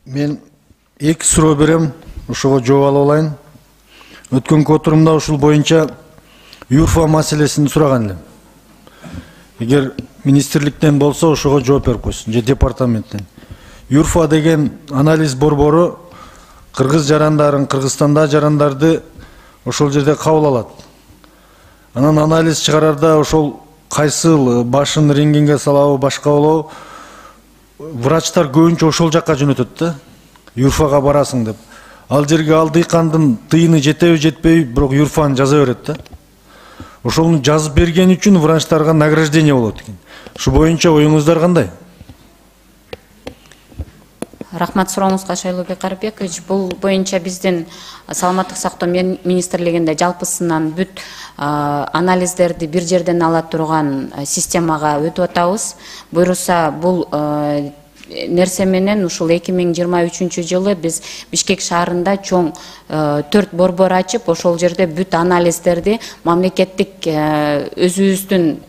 Мен эки суроо берем, ошого жооп ала алайын. Өткөнкү отурумда ушул боюнча ЮРФА маселесин сураган элем. Эгер министрликтен болсо ошого жооп берип койсун, же департаменттен. ЮРФА деген анализ борбору кыргыз жарандарын, Кыргызстанда жарандарды ошол жерде кабыл алат. Анан анализ чыгарарда ошол кайсыл башын рентгенге салабы, башка болобу, врачтар көбүнчө ошол жакка жөнөтөт да. ЮРФАга барасың деп. Ал жерге ал дыйкандын тыйыны жетеби жетпейби, бирок ЮРФАны жаза берет да. Ошону жазып берген үчүн врачтарга награждение болот экен. Ушу боюнча оюңуздар кандай? Рахмат сурооңузга Шайлообек Карыбекович. Бул боюнча биздин саламаттык сактоо министрлигинде жалпысынан бүт анализдерди бир жерден ала турган системага өтүп атабыз. Буйруса бул нерсе менен ушул 2023 жылы биз Бишкек шаарында чоң 4 борбор ачып, ошол жерде бүт анализдерди мамлекеттик өзүбүздүн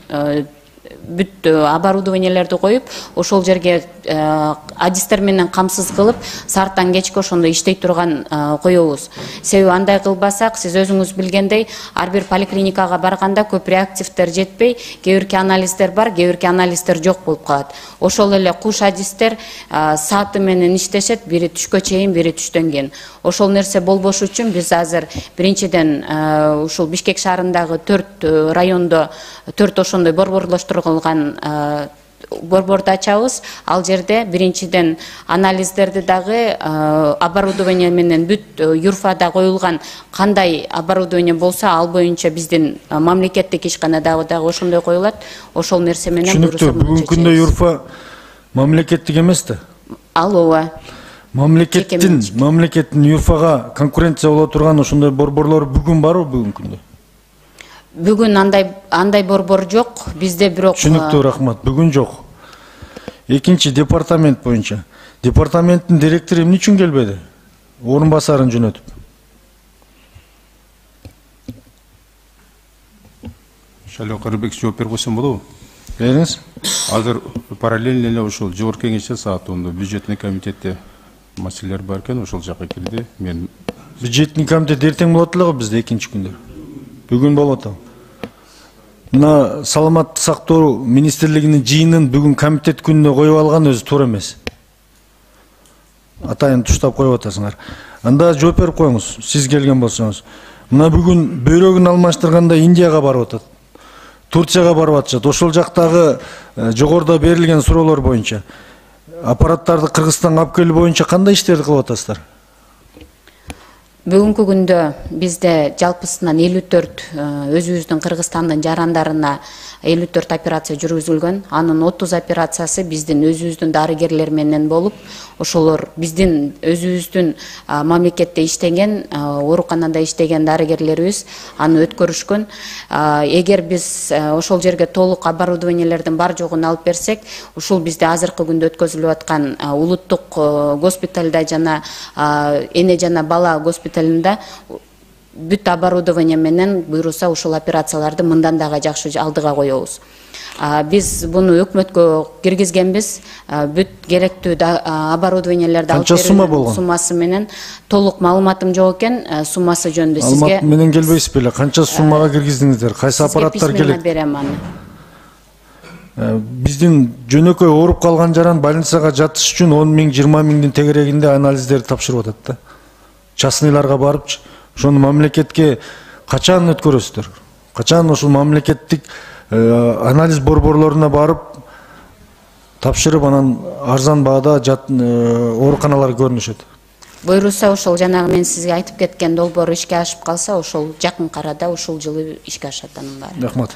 бүт оборудованиелерди коюп, ошол жерге адистер менен камсыз кылып, сарттан кечке ошондо иштей турган коебуз. Себеби андай кылбасак, сиз өзүңүз билгендей, ар бир поликлиникага барганда көп реактивдер жетпей, кээ бирки анализдер бар, кээ бирки анализдер жок болуп калат. Ошол эле куш адистер сааты менен иштешет, бири түшкө чейин, бири түштөн кийин. Ошол нерсе болбош үчүн биз азыр биринчиден ушул Бишкек шаарындагы 4 райондо 4 ошондой борборлоштурулган борборду ачабыз. Ал жерде биринчиден анализдерди дагы оборудование менен бүт ЮРФАда коюлган кандай оборудование болсо, ал боюнча биздин мамлекеттик ишканадагы дагы ошондой коюлат. Ошол нерсе менен буйруса бүгүнкү күндө ЮРФА мамлекеттик эмес да. Ал ооба. Мамлекеттин ЮРФАга конкуренция боло турган ошондой борборлор бүгүн барбы бүгүнкү күндө? Бүгүн андай борбор жок, бизде бирок. Түшүнүктүү, рахмат. Бүгүн жок. Экинчи департамент боюнча. Департаменттин директору эмне үчүн келбеди? Орун басарын жөнөтүп. Шайлоо Карыбекович жооп берип койсом болобу? Бериңиз. Азыр параллельно эле ушул жогорку кеңеште саатында бюджетный комитетте маселелер бар экен, ошол жакка кирди. Мен бюджетный комитет эртең болот эле го бизде экинчи күндө. Бүгүн болот атабы. Мына саламаттык сактоо министрлигинин жыйынын бүгүн комитет күнүнө коюп алган өзү туура эмес. Атайын туштап коюп атасыңар. Анда жооп берип коюңуз, сиз келген болсоңуз. Мына бүгүн бөйрөгүн алмаштырганда Индияга барып атат. Турцияга барып атышат. Ошол жактагы жогоруда берилген суроолор боюнча аппараттарды Кыргызстанга алып келүү боюнча кандай иштерди кылып атасыздар? Бүгүнкү күндө бизде жалпысынан 54 өзүбүздүн Кыргызстандын жарандарына 54 операция жүргүзүлгөн. Анын 30 операциясы биздин өзүбүздүн дарыгерлер менен болуп, ошолор биздин өзүбүздүн мамлекетте иштеген, ооруканада иштеген дарыгерлерибиз аны өткөрүшкөн. Эгер биз ошол жерге толук оборудованиелердин бар жогун алып берсек, ушул бизде азыркы күндө өткөзүлүп аткан улуттук госпиталда жана эне жана бала госпиталында бүт оборудование менен буйруса ушул операцияларды мындан дагы жакшы алдыга коебуз. Биз буну өкмөткө киргизгенбиз. Бүт керектүү оборудованиелерди алып берүү суммасы менен толук маалыматым жок экен. Суммасы жөнүндө сизге. Маалымат менен келбейсиз беле? Канча суммага киргиздиңиздер? Кайсы аппараттар келет? Берем аны. Биздин жөнөкөй ооруп калган жаран больницага жатыш үчүн 10 миң, 20 миңдин тегерегинде анализдерди тапшырып атат да. Частныйларга барып, ошону мамлекетке качан өткөрөсүздөр? Качан ошол мамлекеттик анализ борборлоруна барып тапшырып, анан арзан баада ооруканалар көрүнүшөт? Буйруса ошол жанагы мен сизге айтып кеткен долбоор ишке ашып калса, ошол жакын арада ушул жылы ишке ашат анын баары. Рахмат.